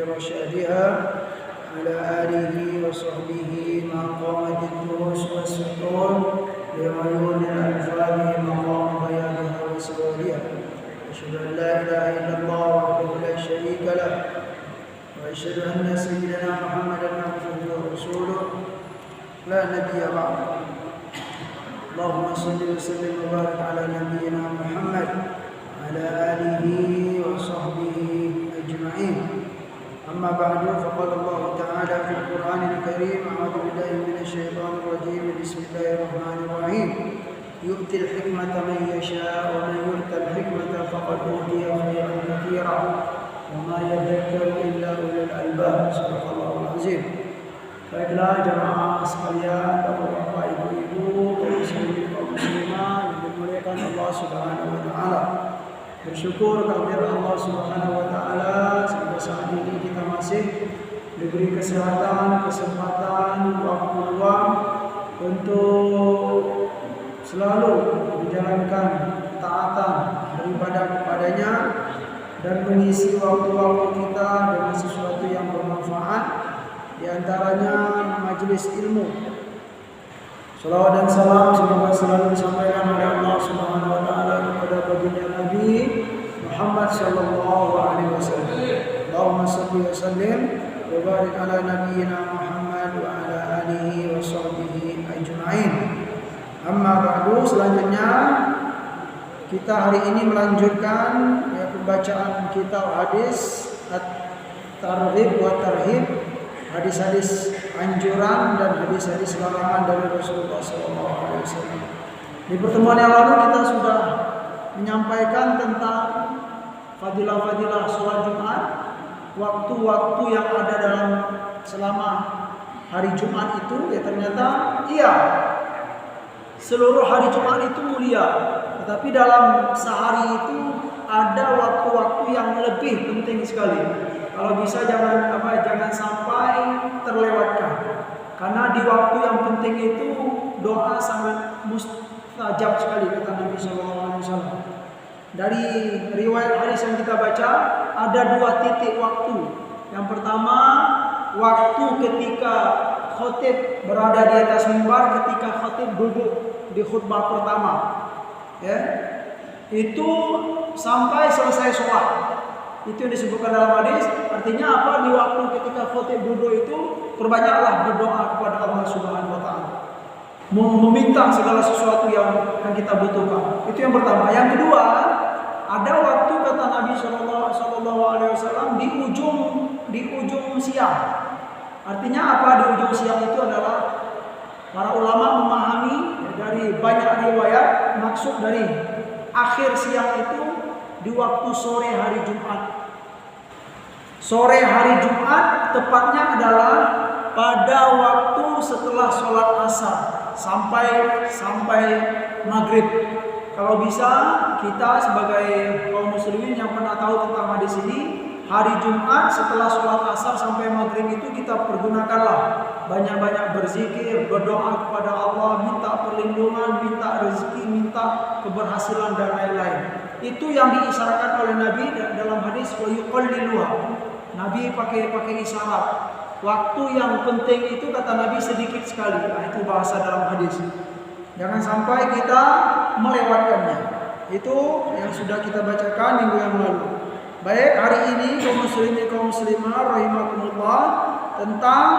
برشادها على آله وصحبه ما قامت الدروس والسطور لعيون الألفاظ مقام بيانها وسوادها. أشهد أن لا إله إلا الله وحده لا شريك له، وأشهد أن سيدنا محمدا عبده ورسوله لا نبي بعده. اللهم صل وسلم وبارك على نبينا محمد وعلى آله وصحبه أجمعين. أما بعد، فقال الله تعالى في القرآن الكريم: أعوذ بالله من الشيطان الرجيم، بسم الله الرحمن الرحيم. يؤتي الحكمة من يشاء ومن يؤت الحكمة فقد أوتي خيرا كثيرا وما يذكر إلا أولو الألباب. صدق الله العظيم. Baiklah jemaah sekalian, bapak-bapak, ibu-ibu, kaum muslimin, kaum muslimah yang dimuliakan Allah Subhanahu wa taala. Bersyukur kehadirat Allah Subhanahu wa taala sampai saat ini kita masih diberi kesehatan, kesempatan, waktu luang untuk selalu menjalankan taatan beribadah kepadanya dan mengisi waktu-waktu kita dengan sesuatu yang bermanfaat, di antaranya majelis ilmu. Salawat dan salam semoga selalu disampaikan oleh Allah Subhanahu wa taala kepada baginda Nabi Muhammad sallallahu alaihi wasallam. Allahumma shalli wa sallim wa barik ala nabiyyina Muhammad wa ala alihi wa sahbihi ajma'in. Amma ba'du, selanjutnya kita hari ini melanjutkan pembacaan kitab hadis at-targhib wa tarhib, hadis-hadis anjuran dan hadis-hadis larangan dari Rasulullah SAW. Di pertemuan yang lalu kita sudah menyampaikan tentang fadilah-fadilah sholat Jumat, waktu-waktu yang ada dalam selama hari Jumat itu. Ya ternyata iya, seluruh hari Jumat itu mulia, tetapi dalam sehari itu ada waktu-waktu yang lebih penting sekali. Kalau bisa jangan sampai terlewatkan. Karena di waktu yang penting itu doa sangat mustajab sekali, kata Nabi SAW. Dari riwayat hadis yang kita baca ada dua titik waktu. Yang pertama, waktu ketika khatib berada di atas mimbar, ketika khatib duduk di khutbah pertama, ya, itu sampai selesai sholat. Itu yang disebutkan dalam hadis. Artinya apa? Di waktu ketika khatib duduk itu perbanyaklah berdoa kepada Allah Subhanahu wa taala, meminta segala sesuatu yang kita butuhkan. Itu yang pertama. Yang kedua, ada waktu kata Nabi sallallahu alaihi wasallam di ujung siang. Artinya apa? Di ujung siang itu adalah para ulama memahami dari banyak riwayat, maksud dari akhir siang itu di waktu sore hari Jumat. Sore hari Jumat tepatnya adalah pada waktu setelah sholat asar sampai maghrib. Kalau bisa kita sebagai kaum muslimin yang pernah tahu tentang hadis ini, hari Jumat setelah sholat asar sampai maghrib itu kita pergunakanlah banyak-banyak berzikir, berdoa kepada Allah, minta perlindungan, minta rezeki, minta keberhasilan dan lain-lain. Itu yang diisyaratkan oleh Nabi dalam hadis wa yuqalliluha. Nabi pakai isyarat. Waktu yang penting itu kata Nabi sedikit sekali. Nah, itu bahasa dalam hadis. Jangan sampai kita melewatkannya. Itu yang sudah kita bacakan minggu yang lalu. Baik, hari ini kaum muslimin kaum muslimah rahimakumullah tentang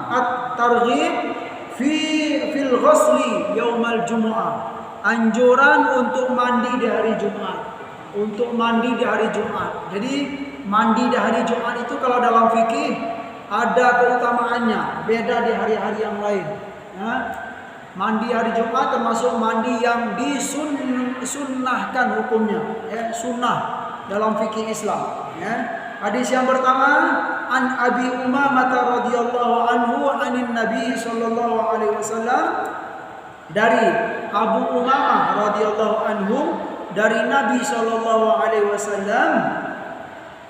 at-targhib fil ghusli yaumal jumu'ah. Anjuran untuk mandi di hari Jumat. Untuk mandi di hari Jumat. Jadi mandi di hari Jumat itu kalau dalam fikih ada keutamaannya, beda di hari-hari yang lain. Ya. Mandi hari Jumat termasuk mandi yang disunnahkan hukumnya, ya, sunnah dalam fikih Islam. Ya. Hadis yang pertama, an Abi Umamah radhiyallahu anhu anin Nabi sallallahu alaihi wasallam, dari Abu Umamah radhiyallahu anhu dari Nabi sallallahu alaihi wasallam,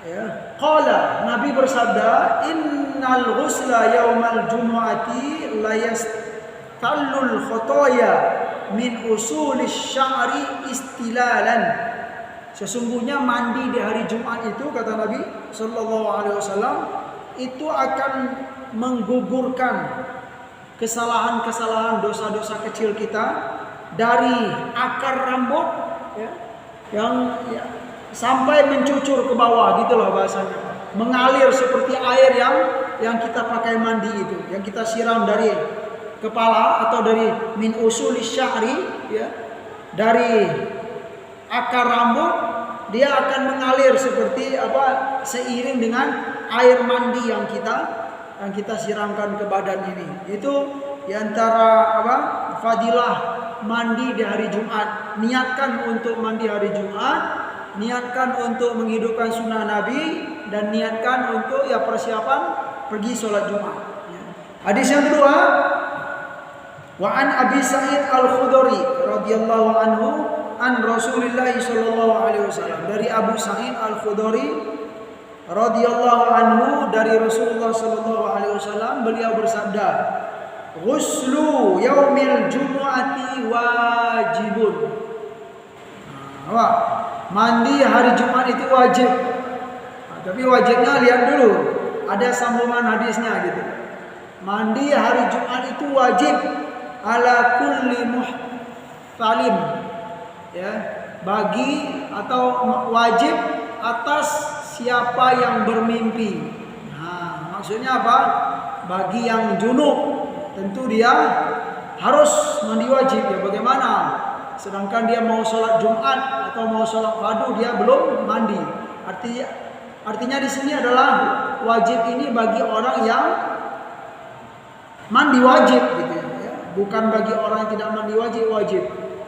ya, qala, Nabi bersabda, innal ghusla yaumal jumu'ati la yastallul khotoya min usulis sya'ri istilalan. Sesungguhnya mandi di hari Jumat itu kata Nabi Sallallahu Alaihi Wasallam itu akan menggugurkan kesalahan-kesalahan, dosa-dosa kecil kita dari akar rambut ya, yang ya, sampai mencucur ke bawah gitu loh bahasanya, mengalir seperti air yang kita pakai mandi itu, yang kita siram dari kepala atau dari min usulis sya'ri ya, dari akar rambut dia akan mengalir seperti apa, seiring dengan air mandi yang kita siramkan ke badan ini. Itu diantara apa, fadilah mandi di hari Jumat. Niatkan untuk mandi hari Jumat, niatkan untuk menghidupkan sunnah Nabi, dan niatkan untuk ya persiapan pergi sholat Jumat. Hadis yang kedua, wa an Abi Sa'id Al-Khudri radhiyallahu anhu an Rasulillah sallallahu alaihi wasallam, dari Abu Sa'id Al-Khudri radhiyallahu anhu dari Rasulullah sallallahu alaihi wasallam, beliau bersabda, ghuslu yaumil jumu'ati wajibun. Mandi hari Jumat itu wajib. Tapi wajibnya lihat dulu, ada sambungan hadisnya gitu. Mandi hari Jumat itu wajib ala kulli muhtalim ya, bagi atau wajib atas siapa yang bermimpi. Nah, maksudnya apa? Bagi yang junub tentu dia harus mandi wajib ya. Bagaimana? Sedangkan dia mau sholat Jumat atau mau sholat fardu dia belum mandi. Artinya di sini adalah wajib ini bagi orang yang mandi wajib gitu ya. Bukan bagi orang yang tidak mandi wajib.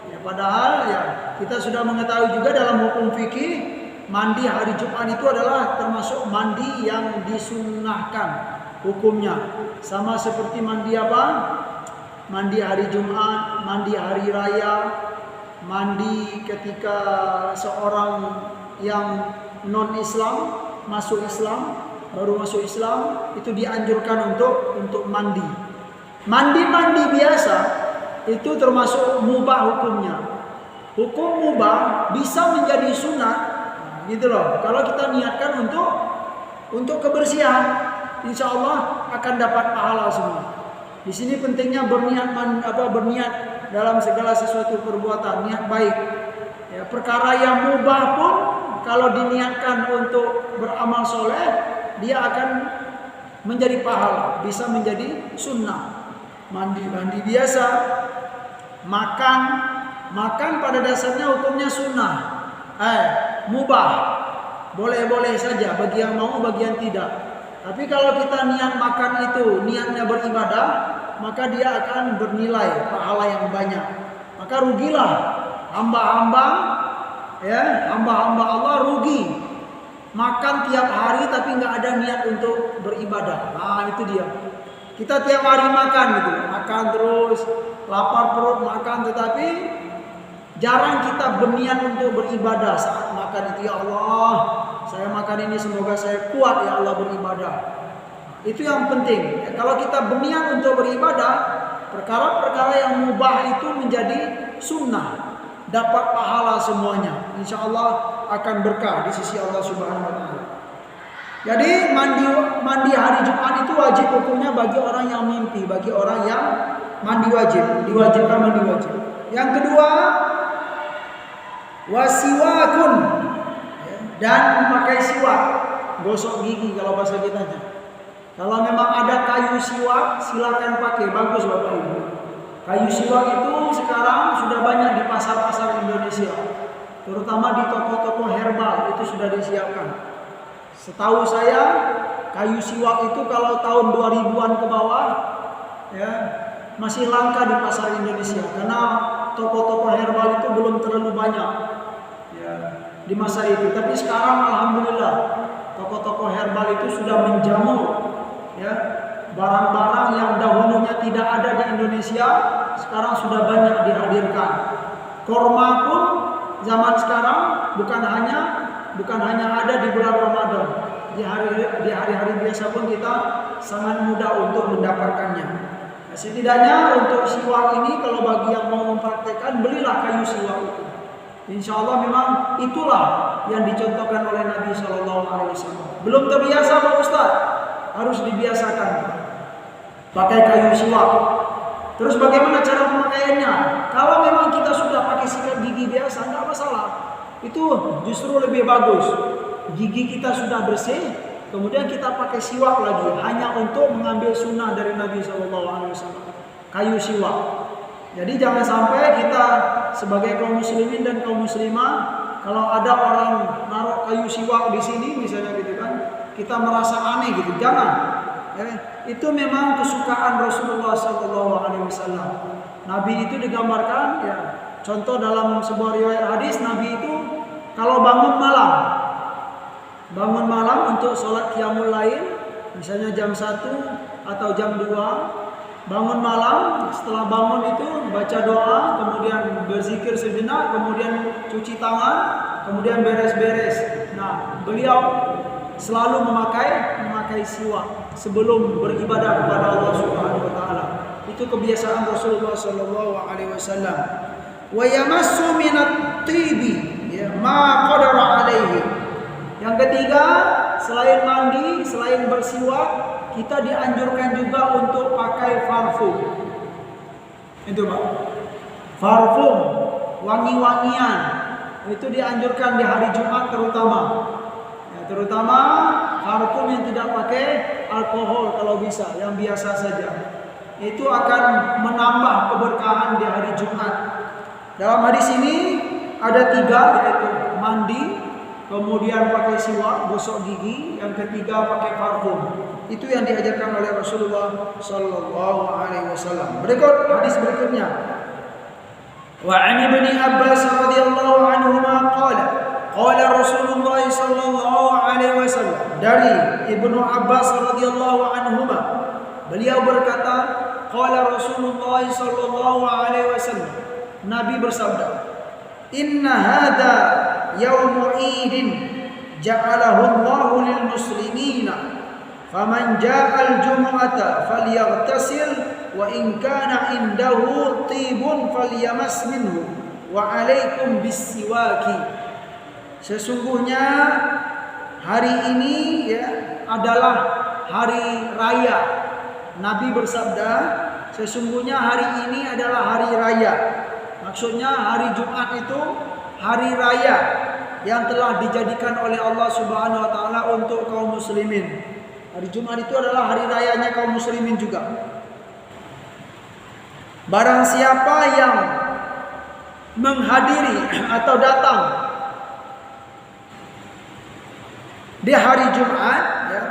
Ya, padahal ya kita sudah mengetahui juga dalam hukum fikih, mandi hari Jumat itu adalah termasuk mandi yang disunnahkan hukumnya. Sama seperti mandi apa? Mandi hari Jumat, mandi hari raya, mandi ketika seorang yang non-Islam masuk Islam, baru masuk Islam, itu dianjurkan untuk mandi. Mandi biasa itu termasuk mubah hukumnya. Hukum mubah bisa menjadi sunat, gitu loh. Kalau kita niatkan untuk kebersihan, insya Allah akan dapat pahala semua. Di sini pentingnya berniat dalam segala sesuatu perbuatan, niat baik. Ya, perkara yang mubah pun kalau diniatkan untuk beramal soleh, dia akan menjadi pahala, bisa menjadi sunnah. Mandi biasa, makan pada dasarnya hukumnya sunnah, mubah, boleh saja bagi yang mau, bagi yang tidak. Tapi kalau kita niat makan itu niatnya beribadah, maka dia akan bernilai pahala yang banyak. Maka rugilah hamba-hamba Allah, rugi makan tiap hari tapi nggak ada niat untuk beribadah. Nah itu dia. Kita tiap hari makan gitu, makan terus, lapar perut makan, tetapi jarang kita berniat untuk beribadah saat makan itu. Ya Allah, saya makan ini semoga saya kuat ya Allah beribadah. Itu yang penting. Kalau kita berniat untuk beribadah, perkara-perkara yang mubah itu menjadi sunnah, dapat pahala semuanya. Insya Allah akan berkah di sisi Allah Subhanahu Wa Taala. Jadi mandi hari Jumat itu wajib hukumnya bagi orang yang mimpi, bagi orang yang mandi wajib, diwajibkan mandi wajib. Yang kedua, wasiwakun, dan pakai siwak, gosok gigi kalau bahasa kita. Kalau memang ada kayu siwak, silakan pakai, bagus Bapak Ibu. Kayu siwak itu sekarang sudah banyak di pasar-pasar Indonesia, terutama di toko-toko herbal itu sudah disiapkan. Setahu saya kayu siwak itu kalau tahun 2000-an ke bawah ya masih langka di pasar Indonesia karena toko-toko herbal itu belum terlalu banyak ya di masa itu. Tapi sekarang alhamdulillah toko-toko herbal itu sudah menjamur ya. Barang-barang yang dahulunya tidak ada di Indonesia sekarang sudah banyak dihadirkan. Korma pun zaman sekarang bukan hanya ada di bulan Ramadan. Di hari-hari biasa pun kita sangat mudah untuk mendapatkannya. Nah, setidaknya untuk siwak ini kalau bagi yang mau mempraktekkan, belilah kayu siwak itu. Insya Allah memang itulah yang dicontohkan oleh Nabi Shallallahu Alaihi Wasallam. Belum terbiasa Pak Ustaz, harus dibiasakan pakai kayu siwak. Terus bagaimana cara pemakaiannya? Kalau memang kita sudah pakai sikat gigi biasa, nggak masalah. Itu justru lebih bagus. Gigi kita sudah bersih, kemudian kita pakai siwak lagi, hanya untuk mengambil sunnah dari Nabi SAW. Kayu siwak. Jadi jangan sampai kita sebagai kaum muslimin dan kaum muslimah, kalau ada orang naruh kayu siwak di sini misalnya gitu kan, kita merasa aneh gitu. Jangan. Itu memang kesukaan Rasulullah SAW. Nabi itu digambarkan, ya, contoh dalam sebuah riwayat hadis, Nabi itu kalau bangun malam untuk sholat qiyamul lail, misalnya jam 1 atau jam 2, bangun malam, setelah bangun itu baca doa, kemudian berzikir sejenak, kemudian cuci tangan, kemudian beres-beres. Nah, beliau selalu memakai siwak sebelum beribadah kepada Allah Subhanahu wa taala. Itu kebiasaan Rasulullah sallallahu alaihi wasallam. Wa yamassu minat tibi, ya, ma qadara alaihi. Yang ketiga, selain mandi, selain bersiwak, kita dianjurkan juga untuk pakai parfum. Itu Pak. Parfum, wangi-wangian. Itu dianjurkan di hari Jumat terutama. Terutama parfum yang tidak pakai alkohol kalau bisa, yang biasa saja. Itu akan menambah keberkahan di hari Jumat. Dalam hadis ini ada 3, yaitu mandi, kemudian pakai siwak, gosok gigi, yang ketiga pakai parfum. Itu yang diajarkan oleh Rasulullah sallallahu alaihi wasallam. Berikut hadis berikutnya. Wa 'an Ibnu Abbas radhiyallahu anhuma qala qala Rasulullah sallallahu alaihi wasallam. Dari Ibnu Abbas radhiyallahu anhuma, beliau berkata, qala Rasulullah sallallahu alaihi wasallam, Nabi bersabda, inna hadza yaumu idin ja'alahu Allahu lil muslimina faman ja'al jumu'ata falyaghtasil wa in kana indahu tibun falyamas minhu wa alaikum bis-siwaki. Sesungguhnya hari ini, ya, adalah hari raya. Nabi bersabda, sesungguhnya hari ini adalah hari raya. Maksudnya hari Jumat itu hari raya yang telah dijadikan oleh Allah Subhanahu wa taala untuk kaum muslimin. Hari Jumat itu adalah hari rayanya kaum muslimin juga. Barang siapa yang menghadiri atau datang di hari Jumat, ya,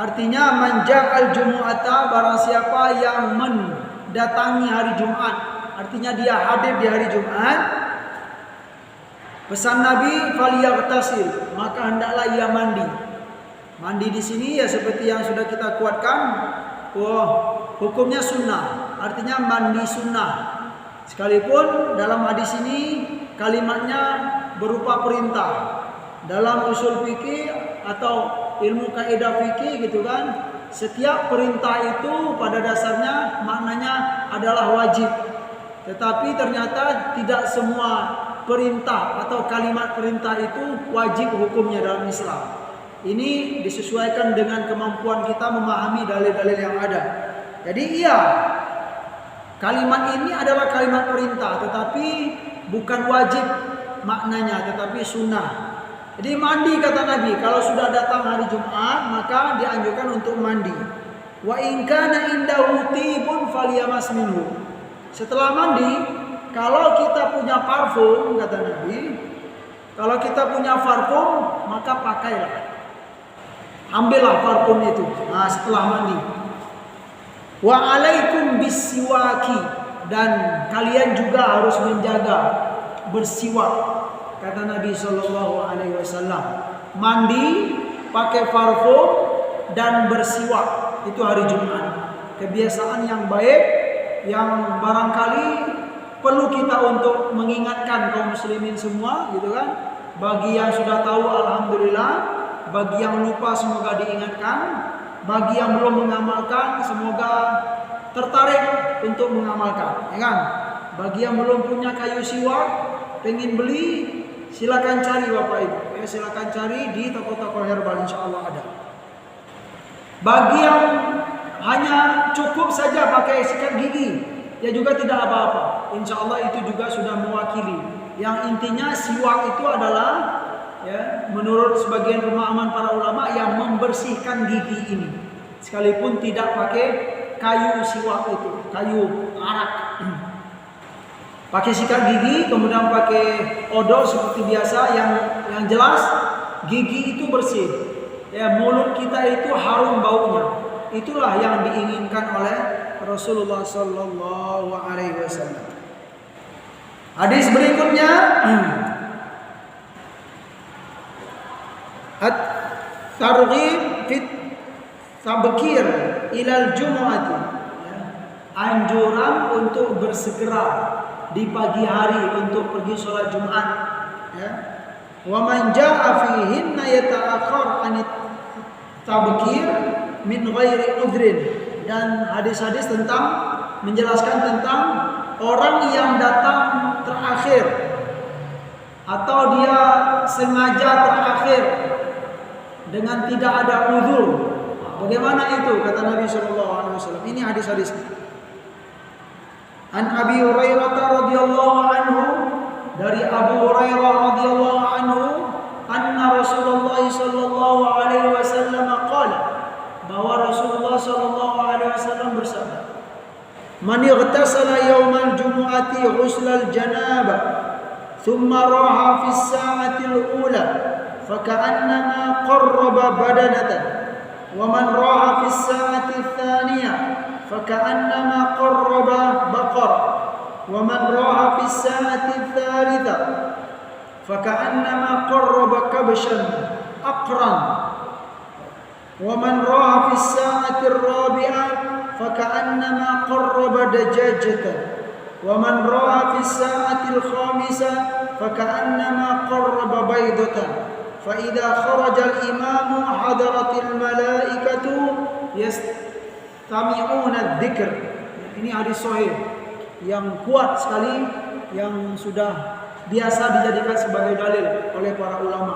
artinya manja'al jumu'ata, barang siapa yang mendatangi hari Jumat, artinya dia hadir di hari Jumat, pesan Nabi falyaghtasil, maka hendaklah ia mandi. Mandi di sini ya seperti yang sudah kita kuatkan, hukumnya sunnah, artinya mandi sunnah. Sekalipun dalam hadis ini kalimatnya berupa perintah. Dalam usul fikih atau ilmu kaidah fikih gitu kan, setiap perintah itu pada dasarnya maknanya adalah wajib. Tetapi ternyata tidak semua perintah atau kalimat perintah itu wajib hukumnya dalam Islam. Ini disesuaikan dengan kemampuan kita memahami dalil-dalil yang ada. Jadi iya, kalimat ini adalah kalimat perintah, tetapi bukan wajib maknanya, tetapi sunnah. Jadi mandi kata Nabi, kalau sudah datang hari Jumat maka dianjurkan untuk mandi. Wa in kana indahu tibun falyamas minhu. Setelah mandi, kalau kita punya parfum kata Nabi, kalau kita punya parfum maka pakailah. Ambillah parfum itu. Nah, setelah mandi. Wa alaikum bisiwaki, dan kalian juga harus menjaga bersiwak. Kata Nabi Shallallahu Alaihi Wasallam, mandi, pakai parfum dan bersiwak itu hari Jumat. Kebiasaan yang baik yang barangkali perlu kita untuk mengingatkan kaum muslimin semua, gitu kan? Bagi yang sudah tahu, alhamdulillah. Bagi yang lupa, semoga diingatkan. Bagi yang belum mengamalkan, semoga tertarik untuk mengamalkan, ya kan? Bagi yang belum punya kayu siwak, pengen beli, silakan cari Bapak Ibu. Ya, silakan cari di toko-toko herbal, insya Allah ada. Bagi yang hanya cukup saja pakai sikat gigi, ya juga tidak apa-apa. Insya Allah itu juga sudah mewakili. Yang intinya siwak itu adalah, ya, menurut sebagian pemahaman para ulama, yang membersihkan gigi ini. Sekalipun tidak pakai kayu siwak itu, kayu arak. Pakai sikat gigi, kemudian pakai odol seperti biasa, yang jelas gigi itu bersih. Ya, mulut kita itu harum baunya. Itulah yang diinginkan oleh Rasulullah sallallahu alaihi wasallam. Hadis berikutnya, at-targhib fit tabkir ilal jumu'ati. Anjuran untuk bersegera di pagi hari untuk pergi sholat Jumat. Ya. Wa man jaa'a fihinna yata'akhkhar anit tabkir min ghairi udhrin. Dan hadis-hadis tentang menjelaskan tentang orang yang datang terakhir atau dia sengaja terakhir dengan tidak ada uzur. Bagaimana itu kata Nabi sallallahu alaihi wasallam? Ini hadis-hadis. An Abi Hurairah radhiyallahu anhu, dari Abu Hurairah radhiyallahu anhu, anna Rasulullah sallallahu alaihi wasallam qala, bahwa Rasulullah sallallahu alaihi wasallam bersabda, man ightasala yaumal jumu'ati ghuslal janabah thumma raha fi as-sa'ati al-ula faka'annama qarraba badanatan wa man raha fi as-sa'ati ath-thaniyah faka'annama qarraba baqara wa man raha fi as-sa'ati ath-thalithah faka'annama qarraba kabshan aqran wa man raha fi as-sa'ati ar-rabi'ah faka'annama qarraba dajajatan wa man raha fi as-sa'ati al-khamisah faka'annama qarraba baydatan fa idza kharaja al-imamu hadaratil malaikatu yastami'una adh-dhikr. Ini hadis sahih yang kuat sekali, yang sudah biasa dijadikan sebagai dalil oleh para ulama.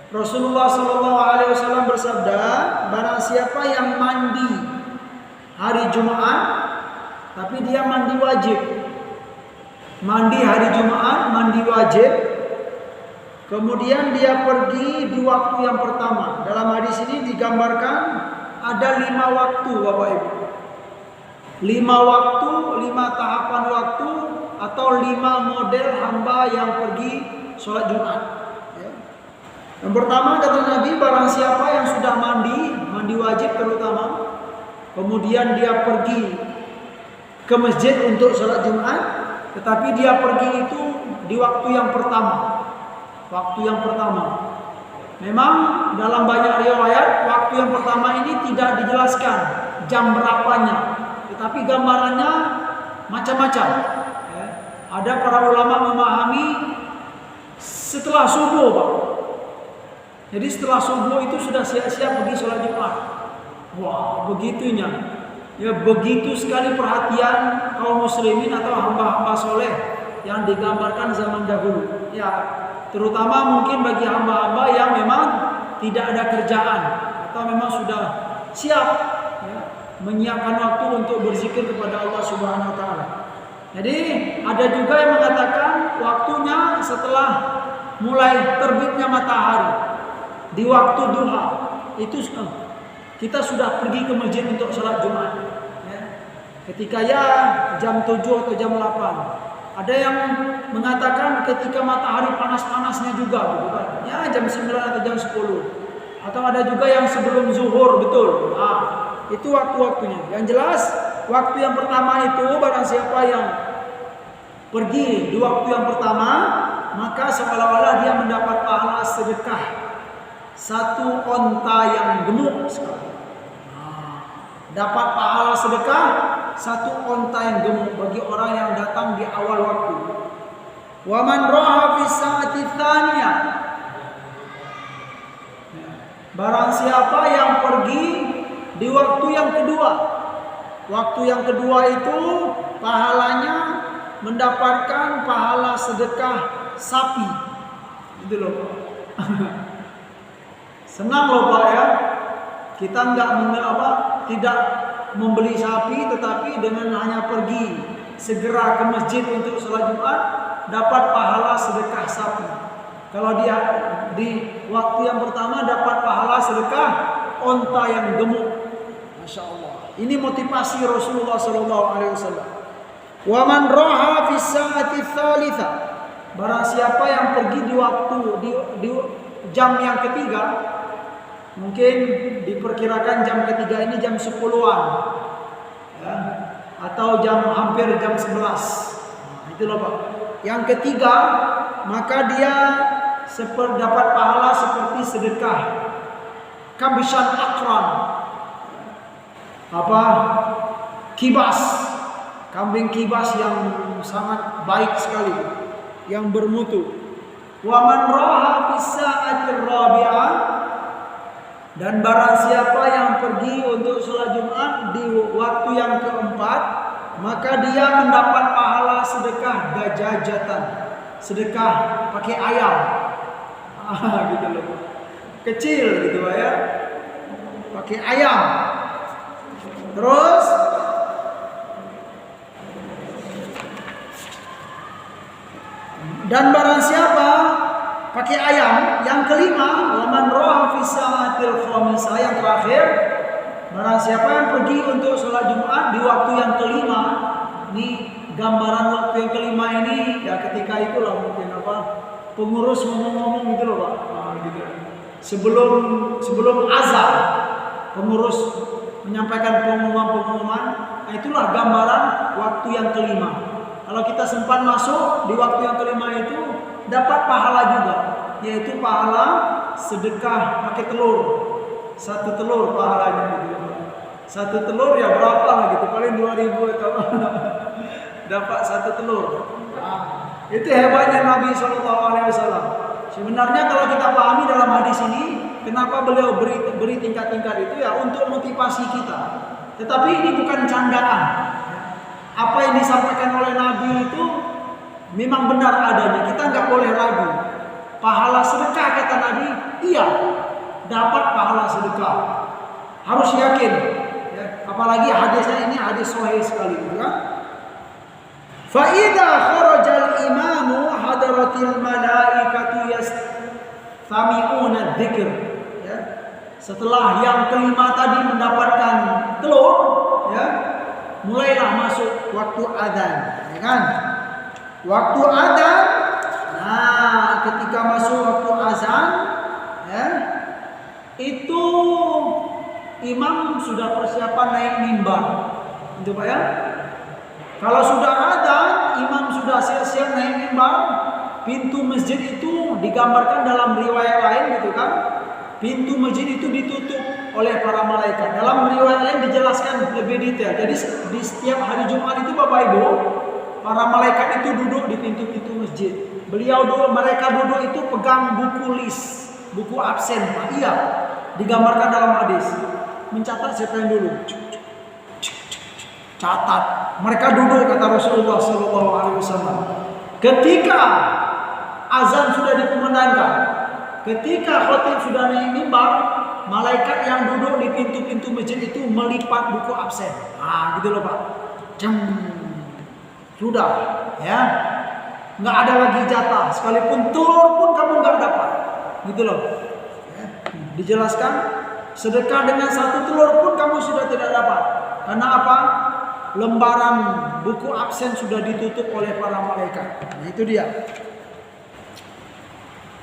Rasulullah sallallahu alaihi wasallam bersabda, barang siapa yang mandi hari Jumat tapi dia mandi wajib. Mandi hari Jumat, mandi wajib. Kemudian dia pergi di waktu yang pertama. Dalam hadis ini digambarkan ada 5 waktu, Bapak Ibu. 5 waktu, 5 tahapan waktu, atau 5 model hamba yang pergi sholat Jumat. Yang pertama kata Nabi, barang siapa yang sudah mandi wajib terutama, kemudian dia pergi ke masjid untuk sholat Jumat, tetapi dia pergi itu di waktu yang pertama. Waktu yang pertama. Memang dalam banyak riwayat waktu yang pertama ini tidak dijelaskan jam berapanya, tetapi gambarannya macam-macam. Ada para ulama memahami setelah subuh, Pak. Jadi setelah subuh itu sudah siap-siap pergi sholat Jumat. Wah, begitunya. Ya, begitu sekali perhatian kaum muslimin atau hamba-hamba soleh yang digambarkan zaman dahulu. Ya, terutama mungkin bagi hamba-hamba yang memang tidak ada kerjaan atau memang sudah siap, ya, menyiapkan waktu untuk berzikir kepada Allah Subhanahu wa taala. Jadi ada juga yang mengatakan waktunya setelah mulai terbitnya matahari, di waktu duha. Itu kita sudah pergi ke masjid untuk sholat Jumat, ya. Ketika ya jam 7 atau jam 8. Ada yang mengatakan ketika matahari panas-panasnya juga, bukan? Ya jam 9 atau jam 10. Atau ada juga yang sebelum zuhur, betul. Itu waktu-waktunya. Yang jelas waktu yang pertama itu barang siapa yang pergi di waktu yang pertama, maka seolah-olah dia mendapat pahala sedekah 1 onta yang gemuk sekali. Dapat pahala sedekah 1 onta yang gemuk bagi orang yang datang di awal waktu. Wa man raha fi sa'ati tsaniyah. Barang siapa yang pergi di waktu yang kedua. Waktu yang kedua itu pahalanya mendapatkan pahala sedekah sapi. Itu loh Pak. Senang loh Pak ya. Kita tidak membeli sapi, tetapi dengan hanya pergi segera ke masjid untuk sholat Jumat dapat pahala sedekah sapi. Kalau dia di waktu yang pertama dapat pahala sedekah onta yang gemuk. Masya Allah. Ini motivasi Rasulullah SAW. Wa man raha fi sa'ati tsalitsa. Barang siapa yang pergi di waktu di jam yang ketiga, mungkin diperkirakan jam ketiga ini jam 10-an ya, atau hampir jam 11. Itu loh Pak. Yang ketiga, maka dia dapat pahala seperti sedekah kabisan akran, kibas, kambing kibas yang sangat baik sekali, yang bermutu. Wa man raha fi sa'atir rabi'ah, dan barang siapa yang pergi untuk sholat Jumat di waktu yang keempat, maka dia mendapat pahala sedekah dajajatan, sedekah pakai ayam. Gitu loh. Kecil gitu ya. Pakai ayam. Terus dan barang siapa pakai ayam, yang kelima, waman roha fi sa'atil khamisah, yang terakhir, barang siapa yang pergi untuk sholat Jumat di waktu yang kelima. Ini gambaran waktu yang kelima ini ya, ketika itulah mungkin pengurus ngomong-ngomong gitu loh Pak. Gitu. Sebelum azan, pengurus menyampaikan pengumuman. Nah, itulah gambaran waktu yang kelima. Kalau kita sempat masuk di waktu yang kelima itu dapat pahala juga, yaitu pahala sedekah pakai telur. 1 telur pahalanya gitu. 1 telur ya berapa lah gitu, paling 2.000 atau dapat 1 telur. Itu hebatnya Nabi SAW. Sebenarnya kalau kita pahami dalam hadis ini, kenapa beliau beri tingkat-tingkat itu ya untuk motivasi kita. Tetapi ini bukan candaan. Apa yang disampaikan oleh Nabi itu memang benar adanya. Kita nggak boleh ragu. Pahala sedekah kata Nabi, iya, dapat pahala sedekah. Harus yakin. Ya, apalagi hadisnya ini hadis sahih sekali, kan? Fa idza kharajal imamu hadaratil malaikatu yastami'una dzikr. Ya. Setelah yang kelima tadi mendapatkan telur, ya, mulailah masuk waktu adzan, ya kan? Waktu adzan. Nah, ketika masuk waktu azan, ya, itu imam sudah persiapan naik mimbar. Itu Pak ya. Kalau sudah adzan, imam sudah siap-siap naik mimbar. Pintu masjid itu digambarkan dalam riwayat lain gitu kan. Pintu masjid itu ditutup oleh para malaikat. Dalam riwayat lain dijelaskan lebih detail. Jadi di setiap hari Jumat itu Bapak Ibu, para malaikat itu duduk di pintu-pintu masjid. Mereka duduk itu pegang buku list, buku absen Pak. Iya, digambarkan dalam hadis. Mencatat siapa yang dulu? Catat. Mereka duduk kata Rasulullah SAW. Ketika azan sudah dikumandangkan, ketika khatib sudah naik mimbar, malaikat yang duduk di pintu-pintu masjid itu melipat buku absen. Nah, gitu loh Pak. Sudah, ya. Nggak ada lagi jatah. Sekalipun telur pun kamu nggak dapat. Gitu loh. Ya. Dijelaskan, sedekah dengan 1 telur pun kamu sudah tidak dapat. Karena apa? Lembaran buku absen sudah ditutup oleh para malaikat. Nah, itu dia.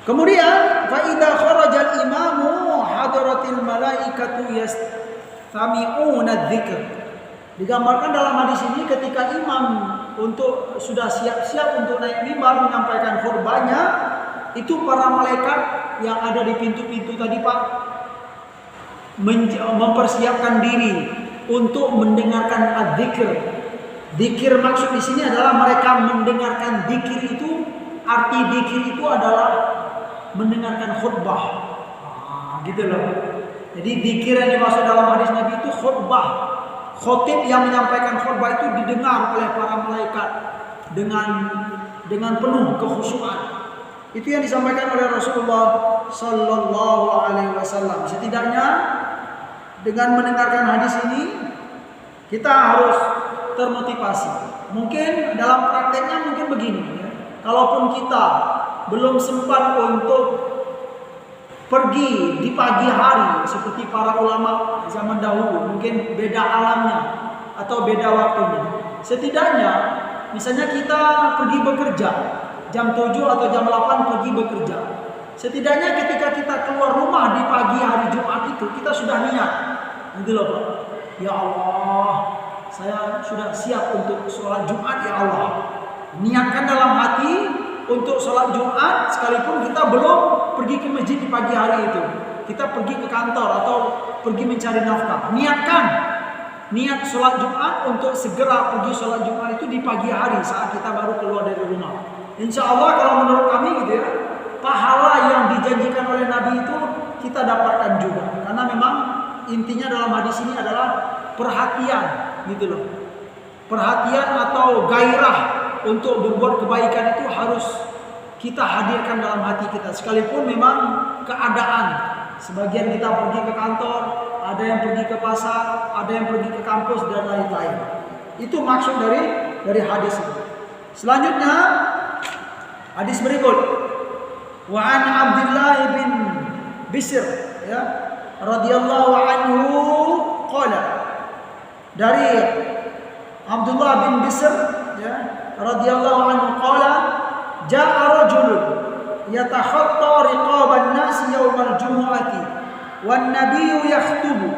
Kemudian, fa idza kharajal imamu hadaratil malaikatu yastami'una dzikr. Digambarkan dalam hadis ini ketika imam sudah siap-siap untuk naik mimbar menyampaikan khutbahnya, itu para malaikat yang ada di pintu-pintu tadi Pak mempersiapkan diri untuk mendengarkan adzikir. Dzikir maksud di sini adalah mereka mendengarkan dzikir itu, arti dzikir itu adalah mendengarkan khutbah. Gitu loh. Jadi dzikir yang dimaksud dalam hadis Nabi itu khutbah. Khatib yang menyampaikan khutbah itu didengar oleh para malaikat dengan penuh kekhusyuan. Itu yang disampaikan oleh Rasulullah Sallallahu Alaihi Wasallam. Setidaknya dengan mendengarkan hadis ini kita harus termotivasi. Mungkin dalam prakteknya mungkin begini, ya. Kalaupun kita belum sempat untuk pergi di pagi hari seperti para ulama zaman dahulu, mungkin beda alamnya atau beda waktunya. Setidaknya misalnya kita pergi bekerja jam 7 atau jam 8 pergi bekerja. Setidaknya ketika kita keluar rumah di pagi hari Jumat itu kita sudah niat. Gitu loh Pak. Ya Allah, saya sudah siap untuk sholat Jumat ya Allah. Niatkan dalam hati untuk sholat Jumat sekalipun kita belum pergi ke masjid di pagi hari itu. Kita pergi ke kantor atau pergi mencari nafkah. Niatkan niat sholat Jumat untuk segera pergi sholat Jumat itu di pagi hari saat kita baru keluar dari rumah. Insya Allah kalau menurut kami gitu ya, pahala yang dijanjikan oleh Nabi itu kita dapatkan juga. Karena memang intinya dalam hadis ini adalah perhatian gitu loh. Perhatian atau gairah untuk berbuat kebaikan itu harus kita hadirkan dalam hati kita. Sekalipun memang keadaan, sebagian kita pergi ke kantor, ada yang pergi ke pasar, ada yang pergi ke kampus dan lain-lain. Itu maksud dari hadis itu. Selanjutnya hadis berikut. Wa an Abdullah bin Bishr ya radhiyallahu anhu qala, dari Abdullah bin Bishr ya radhiyallahu anhu qala, ja'a rajulun yatakhatta riqaban nas yaumal jumu'ati wan nabiyyu yakhutubu.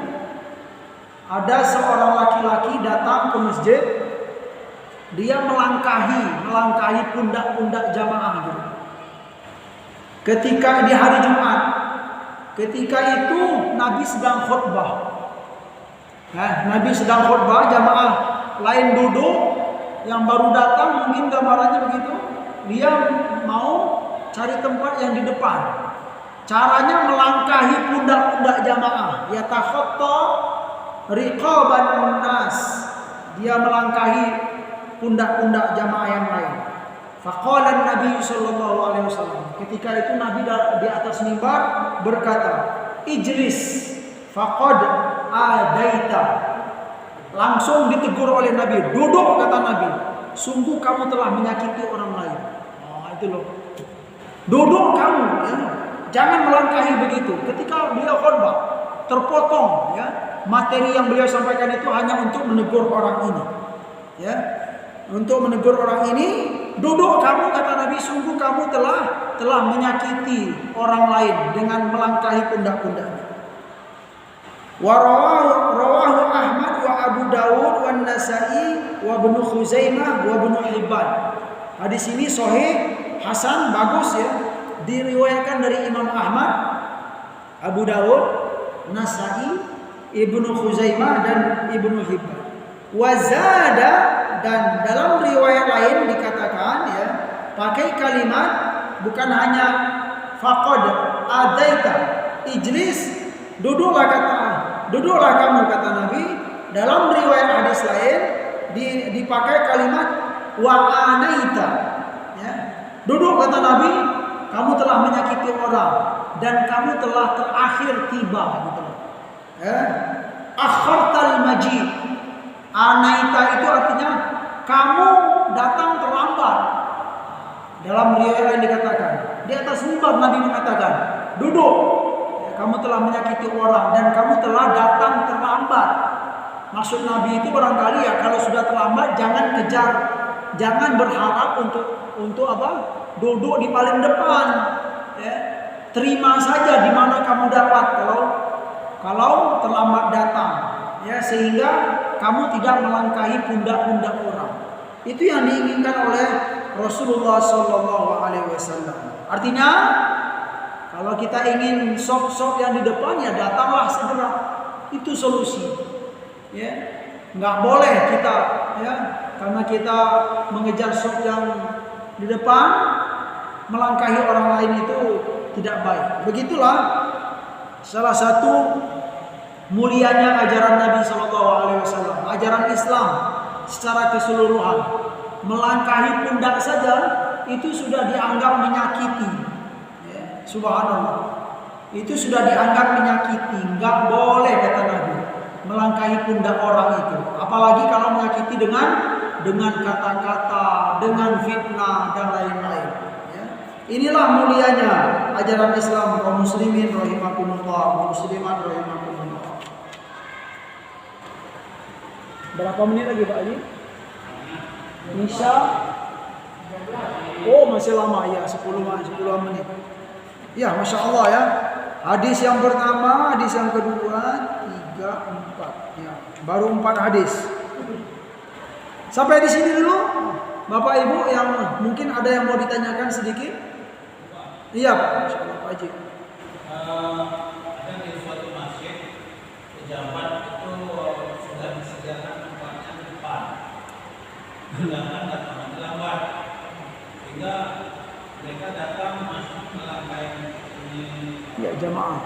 Ada seorang laki-laki datang ke masjid, dia melangkahi pundak-pundak jamaah gitu. Ketika di hari Jumat, ketika itu Nabi sedang khutbah. Nabi sedang khutbah, jamaah lain duduk, yang baru datang mungkin gambarannya begitu, dia mau cari tempat yang di depan. Caranya melangkahi pundak-pundak jamaah. Yatakhatta riqaban nas, dia melangkahi pundak-pundak jamaah yang lain. Faqala Nabi sallallahu alaihi wasallam, ketika itu Nabi di atas mimbar berkata, ijlis faqad adaita. Langsung ditegur oleh Nabi, duduk kata Nabi, sungguh kamu telah menyakiti orang lain. Itu loh, duduk kamu ya. Jangan melangkahi begitu. Ketika beliau khutbah terpotong ya, materi yang beliau sampaikan itu hanya untuk menegur orang ini ya, untuk menegur orang ini. Duduk kamu kata Nabi, sungguh kamu telah menyakiti orang lain dengan melangkahi pundak-pundaknya. Wa rawahu Ahmad wa Abu Dawud wa Nasa'i wa Ibnu Khuzaimah wa Ibnu Hibban. Hadis ini sahih, hasan, bagus ya. Diriwayatkan dari Imam Ahmad, Abu Dawud, Nasa'i, Ibnu Khuzaimah dan Ibnu Hibban. Wa zada, dan dalam riwayat lain dikatakan ya, pakai kalimat bukan hanya faqad adaita, ijlis, duduklah kamu kata Nabi. Dalam riwayat hadis lain dipakai kalimat wa anaita ya. Duduk kata Nabi, kamu telah menyakiti orang dan kamu telah terakhir tiba gitu loh. Ya. Akhartal majid. Anaita itu artinya kamu datang terlambat. Dalam riwayat lain dikatakan, di atas mimbar Nabi mengatakan, duduk, ya, kamu telah menyakiti orang dan kamu telah datang terlambat. Maksud Nabi itu barangkali ya, kalau sudah terlambat jangan kejar, jangan berharap untuk apa? Duduk di paling depan. Ya. Terima saja di mana kamu dapat kalau terlambat datang. Ya, sehingga kamu tidak melangkahi pundak-pundak orang. Itu yang diinginkan oleh Rasulullah Sallallahu Alaihi Wasallam. Artinya, kalau kita ingin sop-sop yang di depan, ya datanglah segera. Itu solusi. Ya, nggak boleh kita, ya, karena kita mengejar sop yang di depan, melangkahi orang lain itu tidak baik. Begitulah salah satu mulianya ajaran Nabi Sallallahu Alaihi Wasallam, ajaran Islam secara keseluruhan. Melangkahi pundak saja itu sudah dianggap menyakiti. Ya, subhanallah. Itu sudah dianggap menyakiti, nggak boleh kata Nabi melangkahi pundak orang itu. Apalagi kalau menyakiti dengan kata-kata, dengan fitnah dan lain-lain. Ya. Inilah mulianya ajaran Islam kaum muslimin rahimakumullah, muslimat rahimakumullah. Berapa menit lagi Pak Haji? Nisha? Oh masih lama ya, 10 menit. Ya Masya Allah ya. Hadis yang pertama, hadis yang kedua, 3, 4 ya. Baru 4 hadis. Sampai di sini dulu Bapak Ibu yang mungkin ada yang mau ditanyakan sedikit. Iya Pak, Masya Allah Pak Haji. Ada di suatu masjid pejabat itu sudah disediakan tempatnya di depan, sedangkan datang terlambat, sehingga mereka datang masuk melangkai ini. Ya jamaah.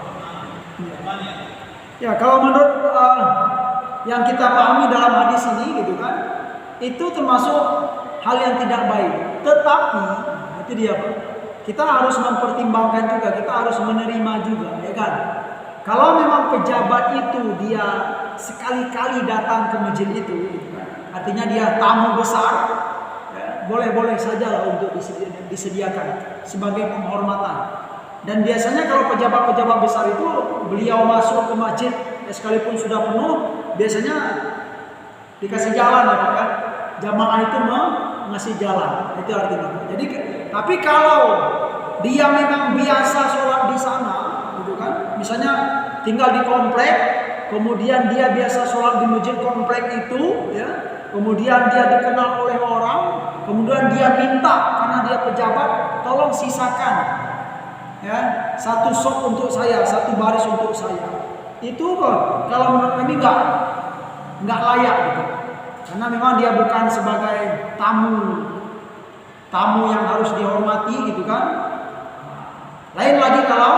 Gimana? Ya kalau menurut yang kita pahami dalam hadis ini gitu kan, itu termasuk hal yang tidak baik. Tetapi itu dia Pak. Kita harus mempertimbangkan juga, kita harus menerima juga, ya kan? Kalau memang pejabat itu dia sekali-kali datang ke masjid itu, gitu kan? Artinya dia tamu besar, ya, boleh-boleh saja lah untuk disediakan sebagai penghormatan. Dan biasanya kalau pejabat-pejabat besar itu beliau masuk ke masjid, ya, sekalipun sudah penuh, biasanya dikasih jalan, ya kan? Jamaah itu ngasih jalan, itu artinya. Jadi, tapi kalau dia memang biasa sholat di sana, gitu kan? Misalnya tinggal di komplek, kemudian dia biasa sholat di masjid komplek itu, ya. Kemudian dia dikenal oleh orang, kemudian dia minta karena dia pejabat, tolong sisakan, ya, 1 sop untuk saya, 1 baris untuk saya. Itu kok kalau menurut kami nggak layak, gitu. Karena memang dia bukan sebagai tamu yang harus dihormati gitu kan. Lain lagi kalau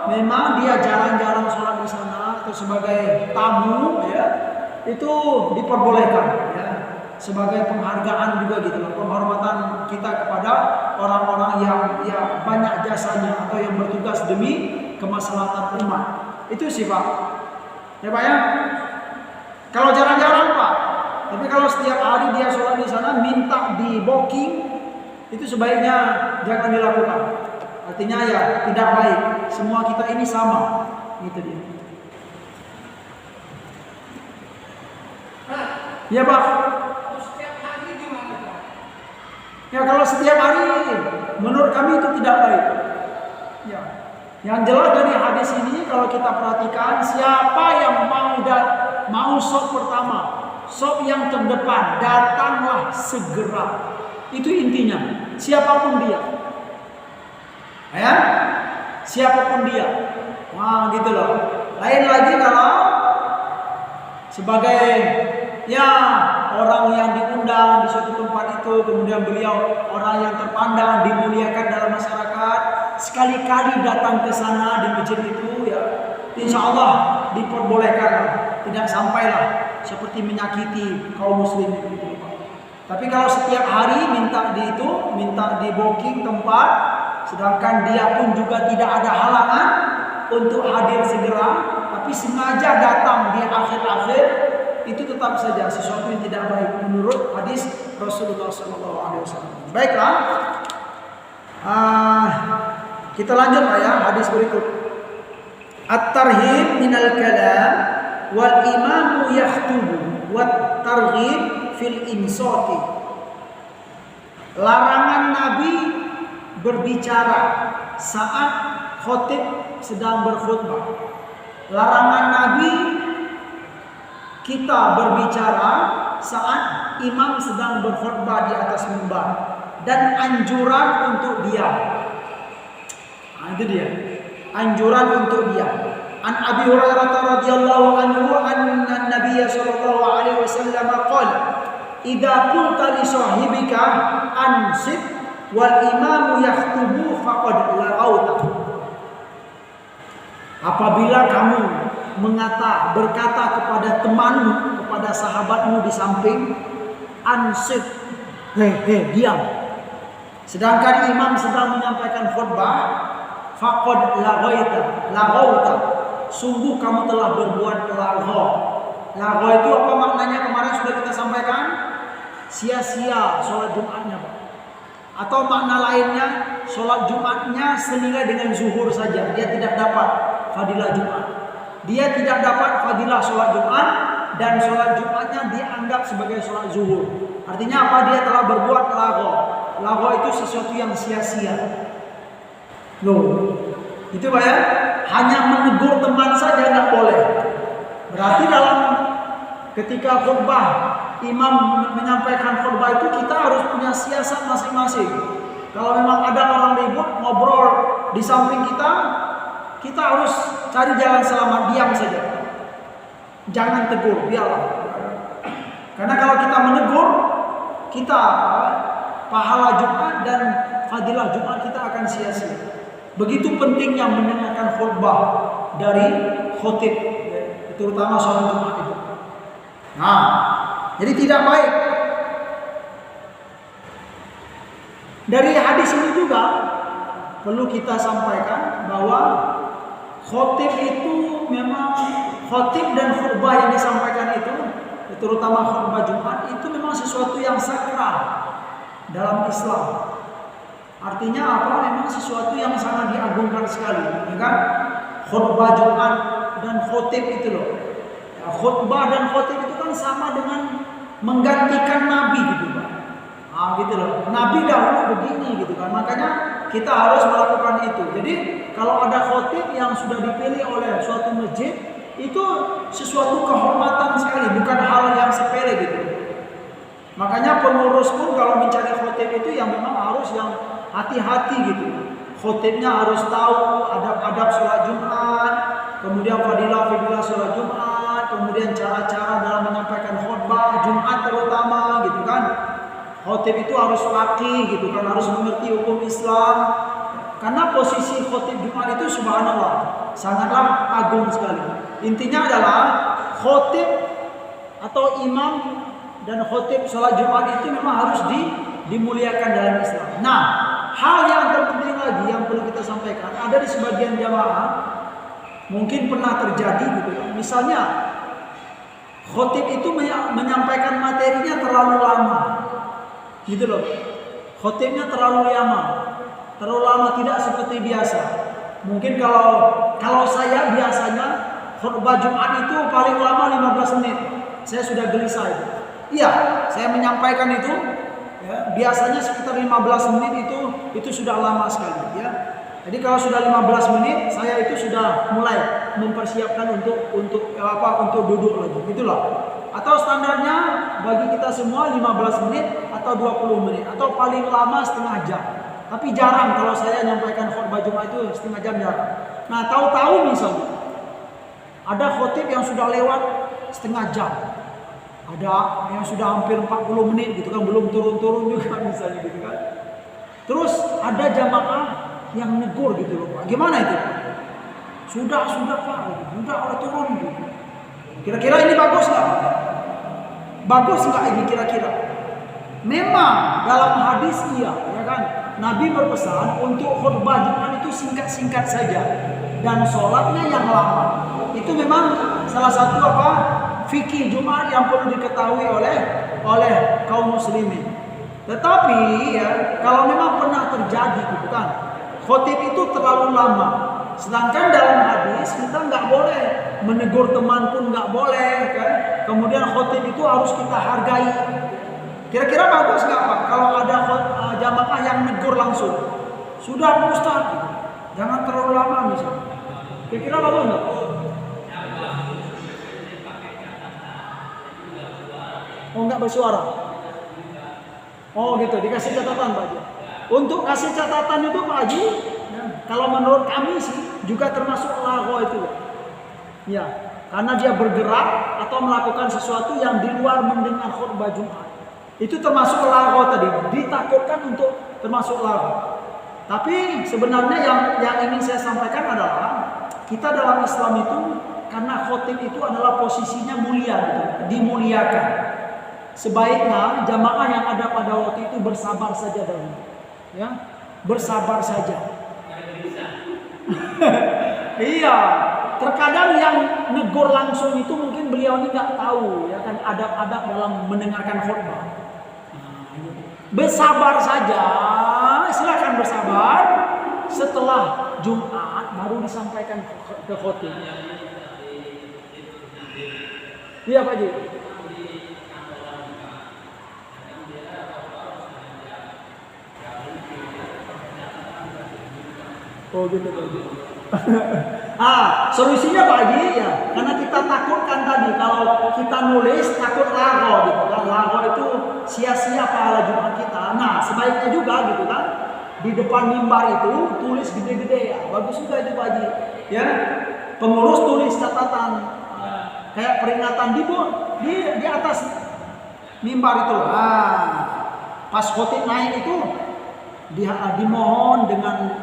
memang dia jarang-jarang sholat di sana atau sebagai tamu, ya, itu diperbolehkan, ya, sebagai penghargaan juga gitu loh, penghormatan kita kepada orang-orang yang ya banyak jasanya atau yang bertugas demi kemaslahatan umat. Itu sih Pak. Ya Pak ya. Kalau jarang-jarang Pak. Tapi kalau setiap hari dia sholat di sana minta di booking, itu sebaiknya jangan dilakukan. Artinya ya tidak baik. Semua kita ini sama, gitu dia. Ya Pak. Setiap hari gimana Pak? Ya kalau setiap hari, menurut kami itu tidak baik. Ya. Yang jelas dari hadis ini kalau kita perhatikan, siapa yang mau sop pertama, sop yang terdepan, datanglah segera. Itu intinya. Siapapun dia, ya, siapapun dia. Wah, gitu loh. Lain lagi kalau sebagai ya orang yang diundang di suatu tempat itu, kemudian beliau orang yang terpandang dimuliakan dalam masyarakat, sekali-kali datang ke sana di masjid itu, ya, insya Allah diperbolehkan, tidak sampailah seperti menyakiti kaum muslimin gitu. Tapi kalau setiap hari minta di booking tempat, sedangkan dia pun juga tidak ada halangan untuk hadir segera, tapi sengaja datang di akhir-akhir, itu tetap saja sesuatu yang tidak baik menurut hadis Rasulullah SAW. Baiklah, kita lanjut Pak ya, hadis berikut. At-tarhib minal kalam wal imamu yaktubu wat targhib fil insati. Larangan Nabi berbicara saat khotib sedang berkhutbah. Larangan Nabi kita berbicara saat imam sedang berkhutbah di atas mimbar, dan anjuran untuk diam. Itu dia. Anjuran untuk diam. An Abi Hurairah radhiyallahu anhu anna Nabiy sallallahu alaihi wasallam qala idza qulta li sahibika ansib wal imamu yaktubu faqad laghauta. Apabila kamu berkata kepada temanmu, kepada sahabatmu di samping, ansib, diam. Sedangkan imam sedang menyampaikan khutbah, faqad laghauta, sungguh kamu telah berbuat laghaw. Laghaw itu apa maknanya kemarin sudah kita sampaikan? Sia-sia sholat Jumatnya, Pak. Atau makna lainnya, sholat Jumatnya senilai dengan zuhur saja, dia tidak dapat fadilah Jumat. Dia tidak dapat fadilah sholat Jumat, dan sholat Jumatnya dianggap sebagai sholat zuhur. Artinya apa? Dia telah berbuat laghaw. Laghaw itu sesuatu yang sia-sia. Loh, itu Pak ya, hanya menegur teman saja nggak boleh. Berarti dalam ketika khutbah, imam menyampaikan khutbah itu kita harus punya siasat masing-masing. Kalau memang ada orang ribut ngobrol di samping kita, kita harus cari jalan selamat, diam saja. Jangan tegur, biarlah. Karena kalau kita menegur, kita pahala Jumat dan fadilah Jumat kita akan sia-sia. Begitu pentingnya mendengarkan khutbah dari khotib, terutama sholat Jumat itu. Nah, jadi tidak baik. Dari hadis ini juga perlu kita sampaikan bahwa khotib itu memang khotib dan khutbah yang disampaikan itu, terutama khutbah Jumat itu memang sesuatu yang sakral dalam Islam. Artinya apa? Memang sesuatu yang sangat diagungkan sekali, ya kan? Khutbah Jumat dan khotib itu loh. Ya, khutbah dan khotib itu kan sama dengan menggantikan nabi gitu kan. Ah gitu loh. Nabi dahulu begini gitu kan. Makanya kita harus melakukan itu. Jadi kalau ada khotib yang sudah dipilih oleh suatu masjid, itu sesuatu kehormatan sekali, bukan hal yang sepele gitu. Makanya pengurus pun kalau mencari khotib itu yang memang harus yang hati-hati gitu. Khotibnya harus tahu adab-adab sholat Jumat, kemudian fadilah sholat Jumat, kemudian cara-cara dalam menyampaikan khutbah Jumat terutama gitu kan. Khotib itu harus faqih gitu kan, harus mengerti hukum Islam. Karena posisi khotib Jumat itu subhanallah sangatlah agung sekali. Intinya adalah khotib atau imam dan khotib sholat Jumat itu memang harus dimuliakan dalam Islam. Nah, hal yang terpenting lagi yang perlu kita sampaikan, ada di sebagian jamaah mungkin pernah terjadi gitu kan. Misalnya khotib itu menyampaikan materinya terlalu lama. Gitu loh. Khotibnya terlalu lama tidak seperti biasa. Mungkin kalau saya biasanya khutbah Jumat itu paling lama 15 menit. Saya sudah gelisah itu. Iya, saya menyampaikan itu ya, biasanya sekitar 15 menit itu sudah lama sekali ya. Jadi kalau sudah 15 menit saya itu sudah mulai mempersiapkan untuk duduk lagi gitulah. Atau standarnya bagi kita semua 15 menit atau 20 menit atau paling lama setengah jam. Tapi jarang kalau saya menyampaikan khutbah Jumat itu setengah jam jarang. Nah, tahu-tahu misalnya ada khotib yang sudah lewat setengah jam. Ada yang sudah hampir 40 menit gitu kan, belum turun-turun juga misalnya gitu kan. Terus ada jamaah yang negur gitu loh Pak. Gimana itu? Sudah Pak, udah turun gitu. Kira-kira ini bagus nggak? Bagus nggak ini kira-kira? Memang dalam hadis iya, ya kan? Nabi berpesan untuk khutbah Jumat itu singkat-singkat saja dan sholatnya yang lama. Itu memang salah satu fikih Jumat yang perlu diketahui oleh kaum muslimin. Tetapi ya kalau memang pernah terjadi gitu kan, khotib itu terlalu lama. Sedangkan dalam hadis kita nggak boleh menegur teman pun nggak boleh kan. Kemudian khotib itu harus kita hargai. Kira-kira bagus nggak Pak kalau ada jamaah yang negur langsung? Sudah Ustaz, jangan terlalu lama misalnya. Kira-kira bagus nggak? Oh nggak bersuara? Oh gitu, dikasih catatan Pak Haji. Untuk kasih catatan itu Pak Haji, ya, kalau menurut kami sih juga termasuk laghaw itu. Ya, karena dia bergerak atau melakukan sesuatu yang di luar mendengar khutbah Jumat. Itu termasuk laghaw tadi, ditakutkan untuk termasuk laghaw. Tapi sebenarnya yang ingin saya sampaikan adalah kita dalam Islam itu karena khotib itu adalah posisinya mulia gitu, dimuliakan. Sebaiknya jamaah yang ada pada waktu itu bersabar saja dahulu. Ya, bersabar saja. Iya, terkadang yang negur langsung itu mungkin beliau ini nggak tahu ya kan adab-adab dalam mendengarkan khutbah. Bersabar saja, silakan bersabar. Setelah Jumat baru disampaikan ke khotib. Iya Pak Ji. Oh gitu Pak Ji. Solusinya Pak Haji ya, karena kita takutkan tadi kalau kita nulis takut lago gitu kan. Lago itu sia-sia pahala Jumat kita. Nah, sebaiknya juga gitu kan. Di depan mimbar itu tulis gede-gede ya. Bagus juga itu Pak Haji. Ya. Pengurus tulis catatan kayak peringatan di atas mimbar itu. Pas khotib naik itu dimohon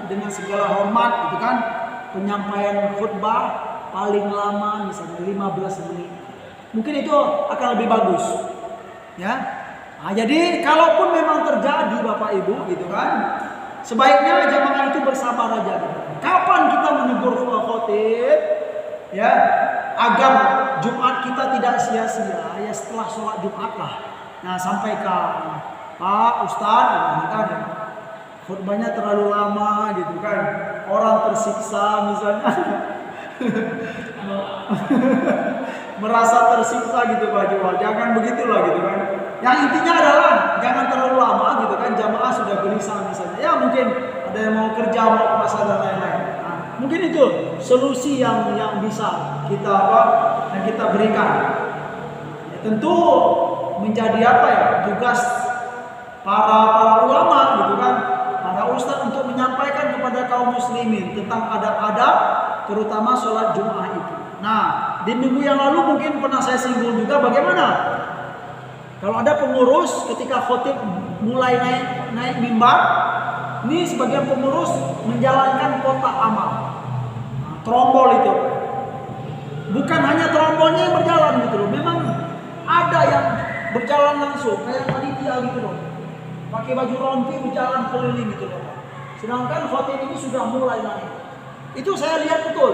dengan segala hormat gitu kan. Penyampaian khutbah paling lama misalnya 15 menit. Mungkin itu akan lebih bagus. Ya. Jadi kalaupun memang terjadi Bapak Ibu gitu kan, sebaiknya jamaah itu bersabar aja. Gitu. Kapan kita menegur khotib ya, agar Jumat kita tidak sia-sia ya setelah sholat Jumat lah. Nah, sampaikan, Pak Ustadz, kan khutbahnya terlalu lama gitu kan, orang tersiksa misalnya merasa tersiksa gitu Pak Jual, jangan begitulah gitu kan. Yang intinya adalah jangan terlalu lama gitu kan, jamaah sudah gelisah misalnya, ya mungkin ada yang mau kerja, mau ke pasar dan lain-lain. Nah, mungkin itu solusi yang bisa kita berikan. Ya, tentu menjadi tugas para ulama gitu kan, para ustadz untuk menyampaikan kepada kaum muslimin tentang adab-adab terutama sholat Jumat itu. Nah, di minggu yang lalu mungkin pernah saya singgung juga bagaimana kalau ada pengurus ketika khotib mulai naik mimbar, ini sebagian pengurus menjalankan kotak amal. Nah, trombol itu bukan hanya trombolnya yang berjalan gitu loh, memang ada yang berjalan langsung kayak panitia gitu loh. Pakai baju rompi berjalan keliling gitu loh. Sedangkan khotib ini sudah mulai naik. Itu saya lihat betul.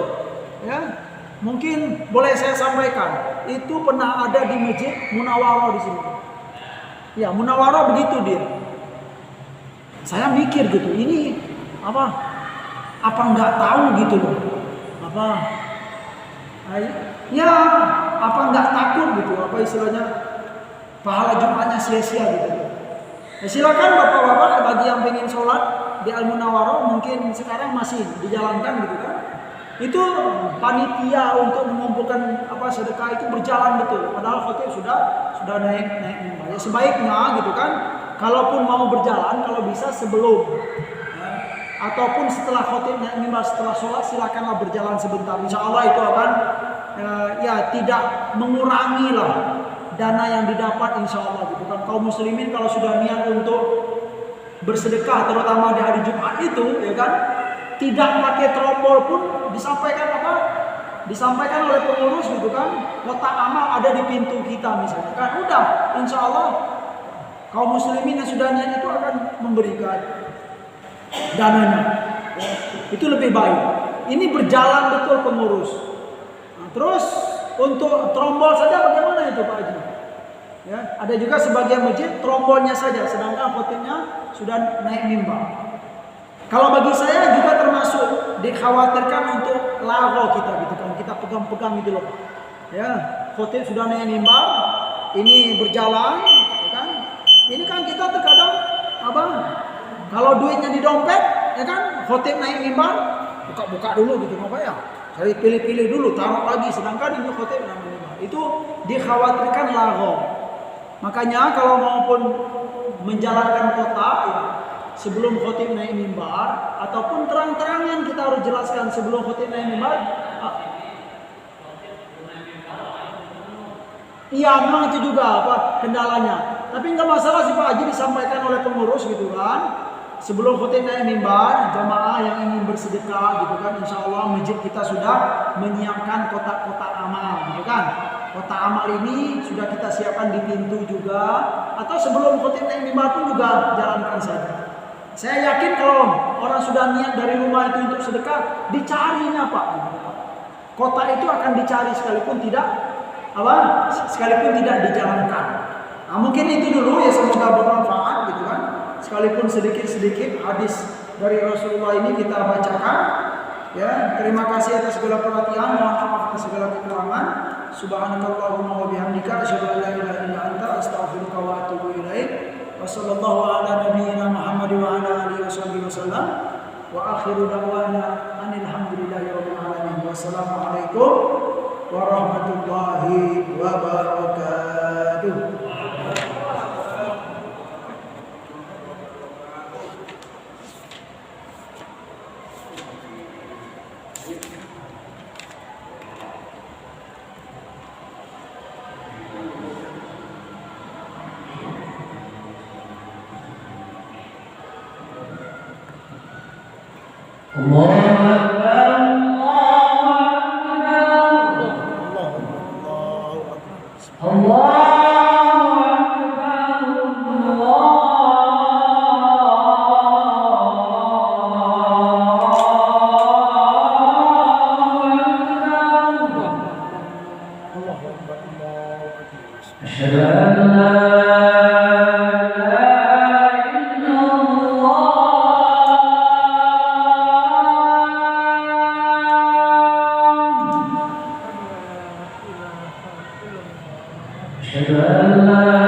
Ya. Mungkin boleh saya sampaikan, itu pernah ada di Masjid Munawarah di sini. Ya, Munawarah begitu dia. Saya mikir gitu, ini apa enggak tahu gitu loh. Apa enggak takut gitu, apa istilahnya pahala Jumatnya sia-sia gitu. Ya, silakan bapak-bapak bagi yang pengen sholat di Al-Munawarah mungkin sekarang masih dijalankan gitu kan. Itu panitia untuk mengumpulkan sedekah itu berjalan betul. Padahal khotib sudah naik mimbar. Ya, sebaiknya gitu kan, kalaupun mau berjalan kalau bisa sebelum ataupun setelah khotib naik mimbar setelah sholat silakanlah berjalan sebentar. Insya Allah itu akan tidak mengurangi lah dana yang didapat insya Allah gitu kan. Kaum muslimin kalau sudah niat untuk bersedekah terutama di hari Jumat itu ya kan, tidak pakai trombol pun disampaikan oleh pengurus gitu kan, kotak amal ada di pintu kita misalnya kan, udah insya Allah kaum muslimin yang sudah niat itu akan memberikan dananya. Itu lebih baik. Ini berjalan betul pengurus. Nah, terus untuk trombol saja bagaimana itu Pak Haji? Ya, ada juga sebagian masjid trombolnya saja, sedangkan khotibnya sudah naik mimbar. Kalau bagi saya juga termasuk dikhawatirkan untuk lago kita gitu kan, kita pegang-pegang gitu loh. Ya, khotib sudah naik mimbar, ini berjalan, ya kan? Ini kan kita terkadang kalau duitnya di dompet, ya kan? Khotib naik mimbar, buka-buka dulu gitu apa ya? Cari pilih-pilih dulu, taruh lagi, sedangkan ini khotib naik mimbar. Itu dikhawatirkan lago. Makanya kalau maupun menjalankan kota ya, sebelum khotib naik mimbar ataupun terang-terangan kita harus jelaskan sebelum khotib naik mimbar. Iya memang itu juga kendalanya. Tapi nggak masalah sih Pak Haji disampaikan oleh pengurus gitu kan. Sebelum khotib naik mimbar, jamaah yang ingin bersedekah gitu kan, insya Allah masjid kita sudah menyiapkan kotak-kotak amal gitu kan. Kotak amal ini sudah kita siapkan di pintu juga, atau sebelum khotib naik mimbar pun juga jalankan saja. Saya yakin kalau orang sudah niat dari rumah itu untuk sedekah, dicarinya Pak. Kota itu akan dicari sekalipun tidak sekalipun tidak dijalankan. Nah, mungkin itu dulu ya, semoga bermanfaat gitu kan. Sekalipun sedikit-sedikit hadis dari Rasulullah ini kita bacakan. Ya, terima kasih atas segala perhatian, mohon maaf atas segala kekurangan. Subhanakallahumma wa bihamdika asyhadu an la ilaha illa anta astaghfiruka wa atubu ilaik. Wassallallahu ala nabiyyina Muhammad wa ala alihi wasallam. Wa akhiru da'wana anil hamdulillahi rabbil alamin. Wassalamualaikum warahmatullahi wabarakatuh. أشهد أن لا